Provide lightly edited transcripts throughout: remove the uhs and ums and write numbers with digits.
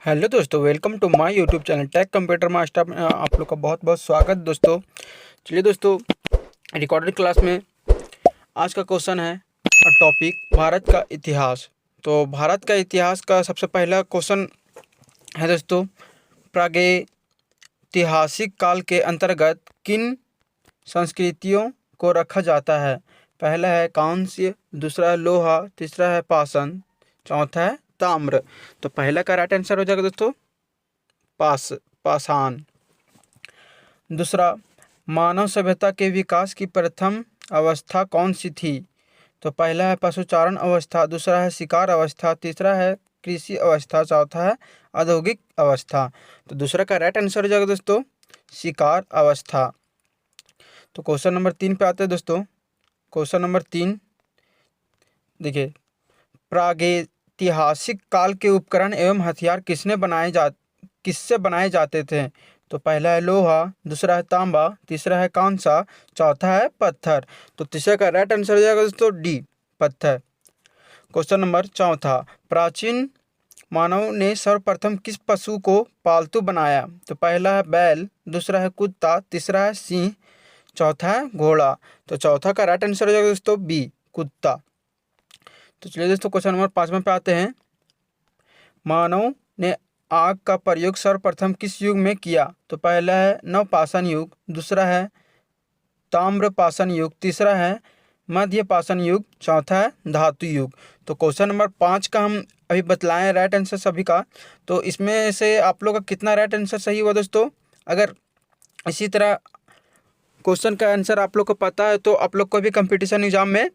Hello दोस्तों, welcome to my YouTube channel Tech Computer Master में आप लोग का बहुत बहुत स्वागत दोस्तों। चलिए दोस्तों, रिकॉर्डेड क्लास में आज का क्वेश्चन है टॉपिक भारत का इतिहास। तो भारत का इतिहास का सबसे पहला क्वेश्चन है दोस्तों, प्रागैतिहासिक काल के अंतर्गत किन संस्कृतियों को रखा जाता है। पहला है कांस्य, दूसरा है लोहा, तीसरा है पाषाण, चौथा है ताम्र। तो पहला का राइट आंसर हो जाएगा दोस्तों पाषाण। दूसरा, मानव सभ्यता के विकास की प्रथम अवस्था कौन सी थी। तो पहला है पशुचारण अवस्था, दूसरा है शिकार अवस्था, तीसरा है कृषि अवस्था, चौथा है औद्योगिक अवस्था। तो दूसरा का राइट आंसर हो जाएगा दोस्तों शिकार अवस्था। तो क्वेश्चन नंबर 3 पे आते हैं दोस्तों। क्वेश्चन नंबर 3 देखिए, प्रागैतिहासिक काल के उपकरण एवं हथियार किससे बनाए जाते थे। तो पहला है लोहा, दूसरा है तांबा, तीसरा है कांसा, चौथा है पत्थर। तो तीसरे का राइट आंसर हो जाएगा दोस्तों डी, पत्थर। क्वेश्चन नंबर 4, प्राचीन मानव ने सर्वप्रथम किस पशु को पालतू बनाया। तो पहला है बैल, दूसरा है कुत्ता, तीसरा है सिंह, चौथा है घोड़ा। तो चौथा का राइट आंसर हो जाएगा दोस्तों बी, कुत्ता। तो चलिए दोस्तों, क्वेश्चन नंबर 5 पे आते हैं। मानव ने आग का प्रयोग सर्वप्रथम किस युग में किया। तो पहला है नवपाषाण युग, दूसरा है ताम्रपाषाण युग, तीसरा है मध्य पाषाण युग, चौथा है धातु युग। तो क्वेश्चन नंबर 5 का हम अभी बतलाएं राइट आंसर सभी का। तो इसमें से आप लोग का कितना राइट आंसर सही हुआ दोस्तों। अगर इसी तरह क्वेश्चन का आंसर आप लोग को पता है तो आप लोग कोई भी कंपटीशन एग्जाम में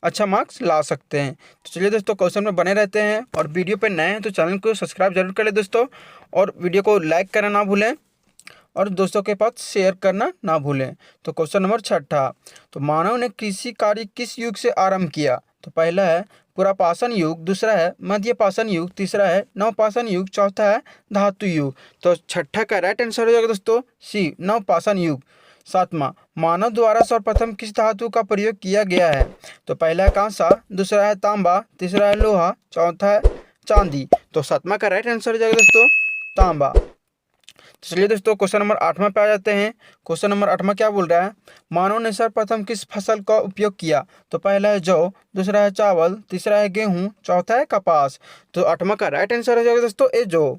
अच्छा मार्क्स ला सकते हैं। तो चलिए दोस्तों, क्वेश्चन में बने रहते हैं और वीडियो पे नए हैं तो चैनल को सब्सक्राइब जरूर करें दोस्तों, और वीडियो को लाइक करना ना भूलें और दोस्तों के पास शेयर करना ना भूलें। तो क्वेश्चन नंबर 6, तो मानव ने कृषि कार्य किस युग से आरंभ किया। तो पहला है पुरापाषाण युग, दूसरा है मध्य पाषाण युग, तीसरा है नवपाषाण युग, चौथा है धातु युग। तो छठा का राइट आंसर हो जाएगा दोस्तों सी, नवपाषाण युग। 7वां, मानव द्वारा सर्वप्रथम किस धातु का प्रयोग किया गया है। तो पहला है कांसा, दूसरा है तांबा, तीसरा है लोहा, चौथा है चांदी। तो 7वां का राइट आंसर हो जाएगा दोस्तों तांबा। तो चलिए दोस्तों, क्वेश्चन नंबर 8 पे आ जाते हैं। क्वेश्चन नंबर 8 क्या बोल रहा है, मानव ने सर्वप्रथम किस फसल का उपयोग किया। तो पहला है जौ, दूसरा है चावल, तीसरा है गेहूं, चौथा है कपास। तो 8वां का राइट आंसर हो जाएगा दोस्तों ए जौ।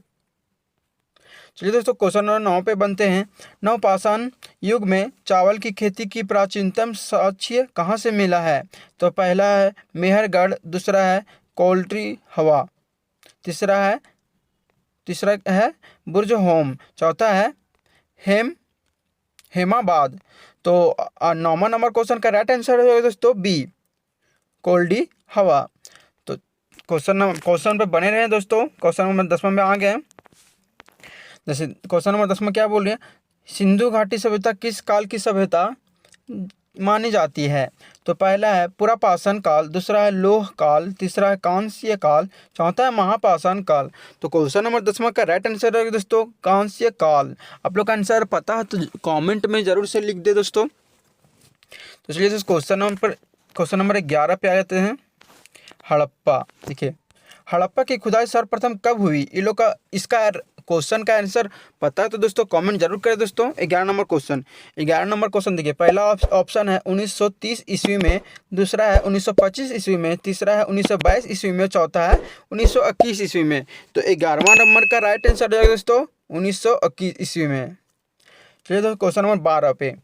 चलिए दोस्तों, क्वेश्चन नंबर 9 पे बनते हैं। नवपाषाण युग में चावल की खेती की प्राचीनतम साक्ष्य कहाँ से मिला है। तो पहला है मेहरगढ़, दूसरा है कोल्ट्री हवा, तीसरा है बुर्ज होम, चौथा है हेमाबाद। तो 9वां नंबर क्वेश्चन का राइट आंसर हो दोस्तों बी, कोल्डी हवा। तो क्वेश्चन पे बने रहे दोस्तों। क्वेश्चन नंबर 10 में आ गए। जैसे क्वेश्चन नंबर 10 में क्या बोल रहे हैं, सिंधु घाटी सभ्यता किस काल की सभ्यता मानी जाती है। तो पहला है पुरापाषाण काल, दूसरा है लोह काल, तीसरा है कांस्य काल, चौथा है महापाषाण काल। तो क्वेश्चन नंबर 10 का राइट आंसर है दोस्तों कांस्य काल। आप लोग का आंसर पता है तो कमेंट में जरूर से लिख दे दोस्तों। तो चलिए क्वेश्चन नंबर 11 पे आ जाते हैं। हड़प्पा। देखिए, हड़प्पा की खुदाई सर्वप्रथम कब हुई। ये लोग का इसका क्वेश्चन का आंसर पता है तो दोस्तों कमेंट जरूर करें दोस्तों। 11 नंबर क्वेश्चन देखिए, पहला ऑप्शन है 1930 ईस्वी में, दूसरा है 1925 ईस्वी में, तीसरा है 1922 ईस्वी में, चौथा है 1921 ईस्वी में। तो 11वां नंबर का राइट आंसर हो जाएगा दोस्तों 1921 ईस्वी में। चलिए दोस्तों, क्वेश्चन नंबर 12 पे,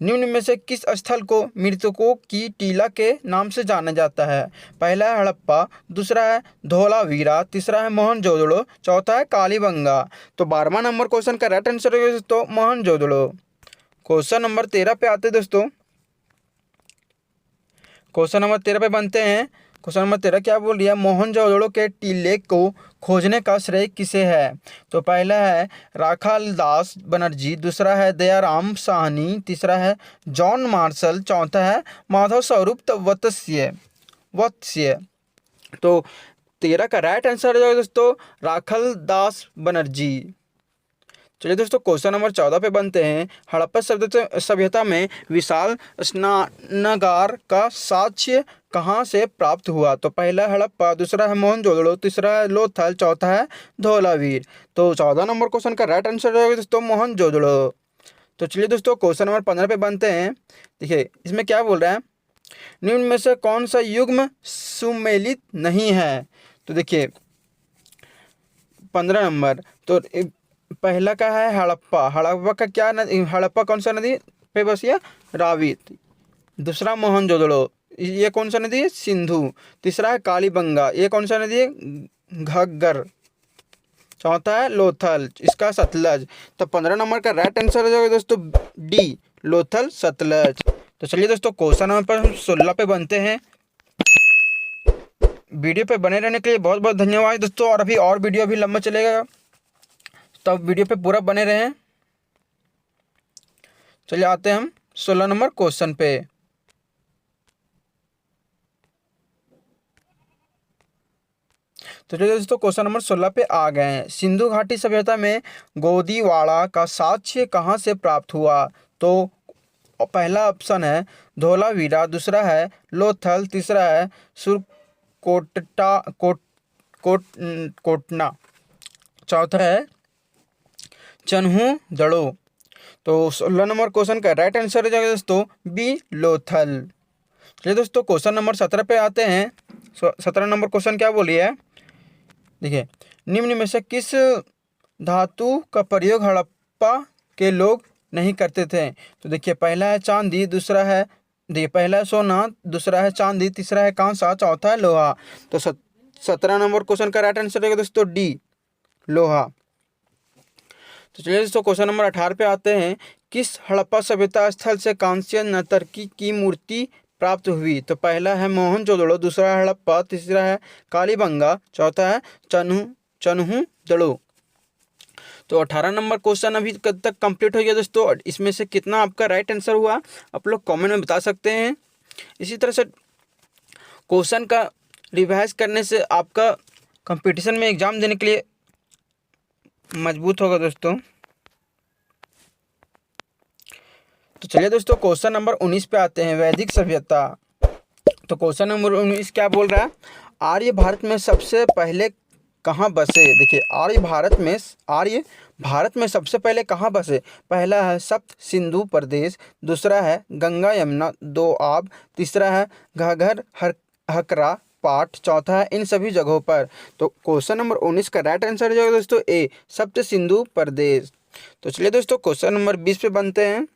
निम्न में से किस स्थल को मृतकों की टीला के नाम से जाना जाता है। पहला है हड़प्पा, दूसरा है धोलावीरा, तीसरा है मोहनजोदड़ो, चौथा है कालीबंगा। तो 12वां नंबर क्वेश्चन का राइट आंसर होगा दोस्तों मोहनजोदड़ो। क्वेश्चन नंबर 13 पे आते दोस्तों। क्वेश्चन नंबर 13 पे बनते हैं। क्वेश्चन नंबर 13 क्या बोल रही है, मोहनजोदड़ो के टीले को खोजने का श्रेय किसे है। तो पहला है राखालदास बनर्जी, दूसरा है दयाराम साहनी, तीसरा है जॉन मार्शल, चौथा है माधव स्वरूप वत्स्य। तो 13 का राइट आंसर हो जाएगा दोस्तों राखालदास बनर्जी। चलिए दोस्तों, क्वेश्चन नंबर 14 पे बनते हैं। हड़प्पा सभ्यता में विशाल स्नानागार का साक्ष्य कहाँ से प्राप्त हुआ? तो पहला है हड़प्पा, दूसरा है मोहनजोदड़ो, तीसरा है लोथल, चौथा है धौलावीर। तो 14 नंबर क्वेश्चन का राइट आंसर होगा दोस्तों मोहनजोदड़ो। तो चलिए दोस्तों क्वेश्चन नंबर 15 पे बनते हैं। देखिए इसमें क्या बोल रहा है, निम्न में से कौन सा युग्म सुमेलित नहीं है? तो देखिए 15 नंबर, तो पहला का है हड़प्पा। हड़प्पा का क्या नदी, हड़प्पा कौन सा नदी पे बसी है? रावी। दूसरा मोहनजोदड़ो, ये कौन सा नदी है? सिंधु। तीसरा है कालीबंगा, ये कौन सा नदी है? घग्गर। चौथा है लोथल, इसका सतलज। तो 15 नंबर का राइट आंसर हो जाएगा दोस्तों डी, लोथल सतलज। तो चलिए दोस्तों क्वेश्चन नंबर हम 16 पे बनते हैं। वीडियो पे बने रहने के लिए बहुत बहुत धन्यवाद दोस्तों। और अभी और वीडियो भी लंबा चलेगा, तो अब वीडियो पे पूरा बने रहें। चलिए आते हैं हम 16 नंबर क्वेश्चन पे। तो चलिए दोस्तों क्वेश्चन नंबर 16 पे आ गए हैं। सिंधु घाटी सभ्यता में गोदीवाड़ा का साक्ष्य कहाँ से प्राप्त हुआ? तो पहला ऑप्शन है धौलावीरा, दूसरा है लोथल, तीसरा है सुरकोटटा कोटना, चौथा है चन्हू दड़ो। तो 16 नंबर क्वेश्चन का राइट आंसर हो जाएगा दोस्तों बी, लोथल। चलिए दोस्तों क्वेश्चन नंबर 17 पे आते हैं। 17 नंबर क्वेश्चन क्या बोली है, देखिए निम्न में से किस धातु का प्रयोग हड़प्पा के लोग नहीं करते थे? तो देखिए पहला है चांदी, दूसरा है, देखिए पहला है सोना, दूसरा है चांदी, तीसरा है कांसा, चौथा है लोहा। तो 17 नंबर क्वेश्चन का राइट आंसर रहेगा दोस्तों डी, लोहा। तो चलिए दोस्तों क्वेश्चन नंबर 18 पे आते हैं। किस हड़प्पा सभ्यता स्थल से कांस्य नर्तकी की मूर्ति प्राप्त हुई? तो पहला है मोहनजोदड़ो, दूसरा है हड़प्पा, तीसरा है कालीबंगा, चौथा है चन्हू दड़ो। तो 18 नंबर क्वेश्चन अभी कब तक कंप्लीट हो गया दोस्तों, और इसमें से कितना आपका राइट आंसर हुआ आप लोग कमेंट में बता सकते हैं। इसी तरह से क्वेश्चन का रिवाइज करने से आपका कंपटीशन में एग्जाम देने के लिए मजबूत होगा दोस्तों। तो चलिए दोस्तों क्वेश्चन नंबर 19 पे आते हैं, वैदिक सभ्यता। तो क्वेश्चन नंबर 19 क्या बोल रहा है, आर्य भारत में सबसे पहले कहाँ बसे? देखिए आर्य भारत में सबसे पहले कहाँ बसे? पहला है सप्त सिंधु प्रदेश, दूसरा है गंगा यमुना दोआब, तीसरा है घाघर हकरा पाट, चौथा है इन सभी जगहों पर। तो क्वेश्चन नंबर 19 का राइट आंसर हो जाएगा दोस्तों ए, सप्त सिंधु प्रदेश। तो चलिए दोस्तों क्वेश्चन नंबर 20 पे बनते हैं।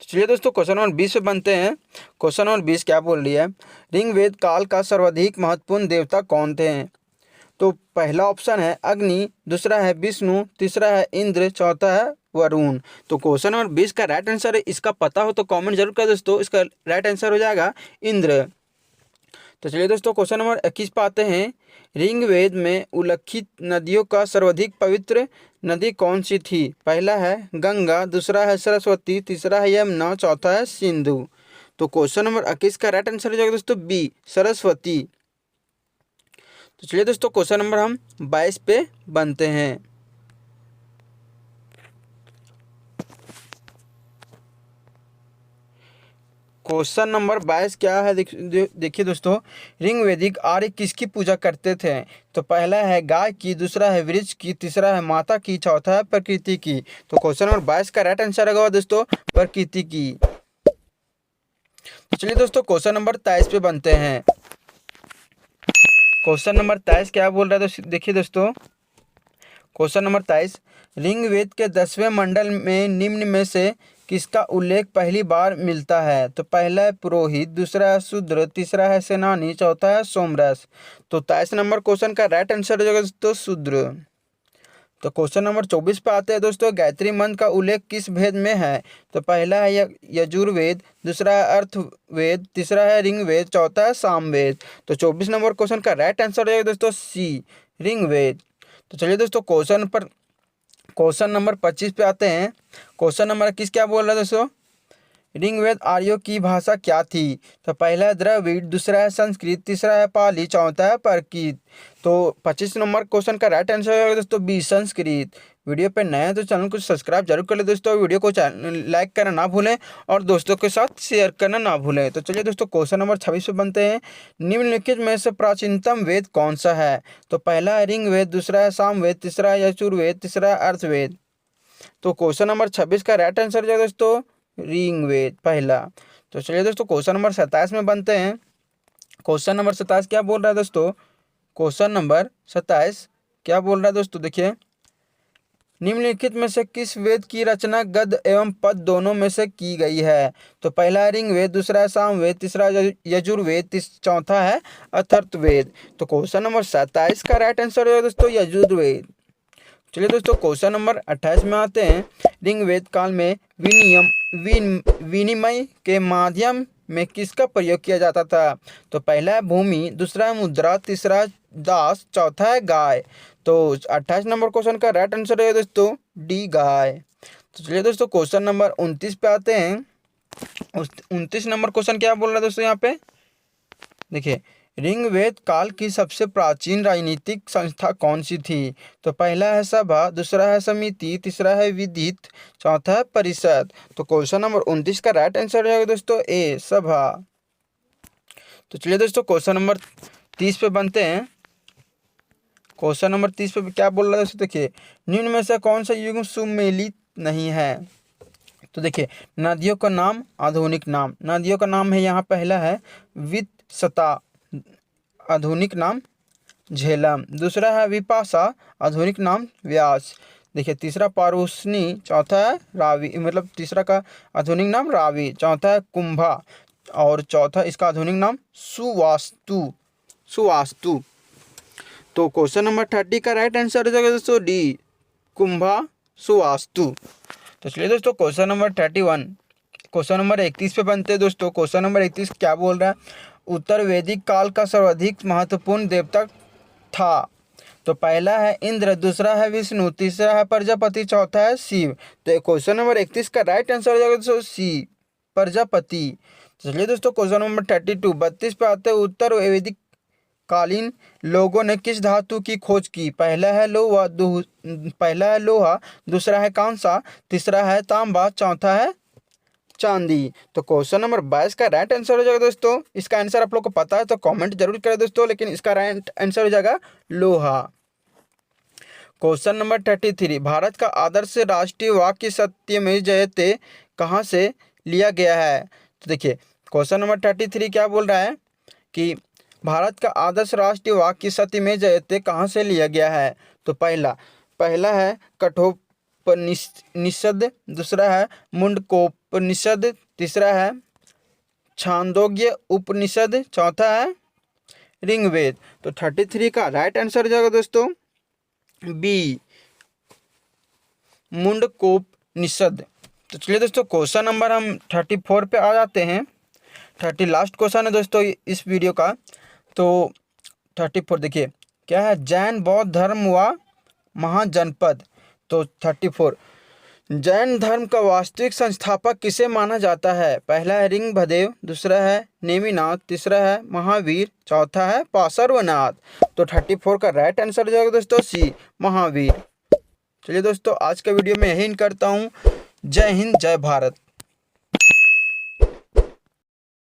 तो चलिए दोस्तों क्वेश्चन नंबर 20 पे बनते हैं। क्वेश्चन नंबर 20 क्या बोल रही है, ऋग्वेद काल का सर्वाधिक महत्वपूर्ण देवता कौन थे? तो पहला ऑप्शन है अग्नि, दूसरा है विष्णु, तीसरा है इंद्र, चौथा है वरुण। तो क्वेश्चन नंबर 20 का राइट आंसर है, इसका पता हो तो कमेंट जरूर कर दोस्तों। इसका राइट आंसर हो जाएगा इंद्र। तो चलिए दोस्तों क्वेश्चन नंबर 21 पे आते हैं। ऋग्वेद में उल्लिखित नदियों का सर्वाधिक पवित्र नदी कौन सी थी? पहला है गंगा, दूसरा है सरस्वती, तीसरा है यमुना, चौथा है सिंधु। तो क्वेश्चन नंबर 21 का राइट आंसर हो जाएगा दोस्तों बी, सरस्वती। तो चलिए दोस्तों क्वेश्चन नंबर हम 22 पे बनते हैं। क्वेश्चन नंबर 22 क्या है, देखिए दोस्तों, ऋग्वेदिक आर्य किसकी पूजा करते थे? तो पहला है गाय की, दूसरा है वृक्ष की, तीसरा है माता की, चौथा है प्रकृति की। तो क्वेश्चन नंबर 22 का राइट आंसर होगा दोस्तों प्रकृति की। तो चलिए दोस्तों क्वेश्चन नंबर 23 पे बनते हैं। क्वेश्चन नंबर 23 क्या बोल रहा है, देखिए दोस्तों क्वेश्चन नंबर 23, ऋग्वेद के 10वें मंडल में निम्न में से किसका उल्लेख पहली बार मिलता है? तो पहला है पुरोहित, दूसरा है शूद्र, तीसरा है सेनानी, चौथा है सोमरस। तो 23 नंबर क्वेश्चन का राइट आंसर हो जाएगा दोस्तों शूद्र। तो क्वेश्चन नंबर 24 पे आते हैं दोस्तों, गायत्री मंत्र का उल्लेख किस वेद में है? तो पहला है यजुर्वेद, दूसरा है अर्थवेद, तीसरा है ऋग्वेद, चौथा है सामवेद। तो 24 नंबर क्वेश्चन का राइट आंसर हो जाएगा दोस्तों सी, ऋग्वेद। तो चलिए दोस्तों क्वेश्चन नंबर 25 पे आते हैं। क्वेश्चन नंबर 21 क्या बोल रहा है दोस्तों, ऋग्वेद आर्यों की भाषा क्या थी? तो पहला है द्रविड़, दूसरा है संस्कृत, तीसरा है पाली, चौथा है प्राकृत। तो 25 नंबर क्वेश्चन का राइट आंसर होगा दोस्तों बी, संस्कृत। वीडियो पे नए हैं तो चैनल को सब्सक्राइब जरूर कर ले दोस्तों, वीडियो को लाइक करना ना भूलें और दोस्तों के साथ शेयर करना ना भूलें। तो चलिए दोस्तों क्वेश्चन नंबर 26 पे बनते हैं। निम्नलिखित में से प्राचीनतम वेद कौन सा है? तो पहला है ऋग्वेद, दूसरा है सामवेद, तीसरा है यजुर्वेद, तीसरा है अर्थवेद। तो क्वेश्चन नंबर 26 का राइट आंसर जो है दोस्तों ऋग्वेद पहला। तो चलिए दोस्तों क्वेश्चन नंबर 27 में बनते हैं। क्वेश्चन नंबर 27 क्या बोल रहा है दोस्तों? क्वेश्चन नंबर 27 क्या बोल रहा है दोस्तों? देखिए, निम्नलिखित में से किस वेद की रचना गद्य एवं पद दोनों में से की गई है? तो पहला है ऋग्वेद, दूसरा है सामवेद, तीसरा यजुर्वेद, चौथा है अथर्ववेद। तो क्वेश्चन नंबर 27 का राइट आंसर है दोस्तों यजुर्वेद। चलिए दोस्तों क्वेश्चन नंबर 28 में आते हैं। ऋग्वेद काल में विनिमय के माध्यम में किसका प्रयोग किया जाता था? तो पहला है भूमि, दूसरा है मुद्रा, तीसरा है दास, चौथा है गाय। तो 28 नंबर क्वेश्चन का राइट आंसर है दोस्तों डी गाय। तो चलिए दोस्तों क्वेश्चन नंबर 29 पे आते हैं। 29 नंबर क्वेश्चन क्या बोल रहा है दोस्तों यहाँ पे? देखिए, ऋग्वेद काल की सबसे प्राचीन राजनीतिक संस्था कौन सी थी? तो पहला है सभा, दूसरा है समिति, तीसरा है विधित, चौथा है परिषद। तो क्वेश्चन नंबर 29 का राइट आंसर हो जाएगा दोस्तों ए सभा। तो चलिए दोस्तों क्वेश्चन नंबर 30 पे बनते हैं। क्वेश्चन नंबर 30 पे क्या बोल रहा है दोस्तों? देखिए, निम्न में से कौन सा युग सुमेलित नहीं है? तो देखिए, नदियों का नाम, आधुनिक नाम। नदियों का नाम है यहाँ पहला है वित्सता, आधुनिक नाम झेलम, दूसरा है विपाशा, आधुनिक नाम व्यास। देखिए, तीसरा पारुष्णी, चौथा है रावी, मतलब तीसरा का आधुनिक नाम रावी, चौथा है कुंभा और चौथा इसका आधुनिक नाम सुवास्तु। तो क्वेश्चन नंबर 30 का राइट आंसर हो जाएगा दोस्तों डी कुंभा सुवास्तु। तो चलिए दोस्तों क्वेश्चन नंबर 31, क्वेश्चन नंबर 31 पे बनते हैं दोस्तों। क्वेश्चन नंबर 31 क्या बोल रहा है? उत्तर वैदिक काल का सर्वाधिक महत्वपूर्ण देवता था। तो पहला है इंद्र, दूसरा है विष्णु, तीसरा है प्रजापति, चौथा है शिव। तो क्वेश्चन नंबर 31 का राइट आंसर हो जाएगा दोस्तों सी प्रजापति। चलिए दोस्तों क्वेश्चन नंबर 32 32 पे आते हैं। उत्तर वैदिक कालीन लोगों ने किस धातु की खोज की? पहला है लोहा, दूसरा है कांसा, तीसरा है तांबा, चौथा है चांदी। तो क्वेश्चन नंबर 22 का राइट आंसर हो जाएगा दोस्तों, इसका आंसर आप लोग को पता है तो कमेंट जरूर करें दोस्तों, लेकिन इसका राइट आंसर हो जाएगा लोहा। क्वेश्चन नंबर 33, भारत का आदर्श राष्ट्रीय वाक्य सत्यमेव जयते कहाँ से लिया गया है? तो देखिए, क्वेश्चन नंबर 33 क्या बोल रहा है कि भारत का आदर्श राष्ट्रीय वाक्य सत्यमेव जयते कहाँ से लिया गया है? तो पहला है कठोपनिषद, दूसरा है मुंडकोपनिषद, तीसरा है छांदोग्य उपनिषद, चौथा है ऋग्वेद। तो 33 का राइट आंसर हो जाएगा दोस्तों बी मुंडकोपनिषद। तो चलिए दोस्तों क्वेश्चन नंबर हम 34 पे आ जाते हैं। 30 लास्ट क्वेश्चन है दोस्तों इस वीडियो का। तो 34 देखिए क्या है? जैन बौद्ध धर्म व महाजनपद। तो 34, जैन धर्म का वास्तविक संस्थापक किसे माना जाता है? पहला है ऋग्भदेव, दूसरा है नेमिनाथ, तीसरा है महावीर, चौथा है पार्श्वनाथ। तो 34 का राइट आंसर हो जाएगा दोस्तों सी महावीर। चलिए दोस्तों आज का वीडियो में यही करता हूँ। जय हिंद, जय भारत।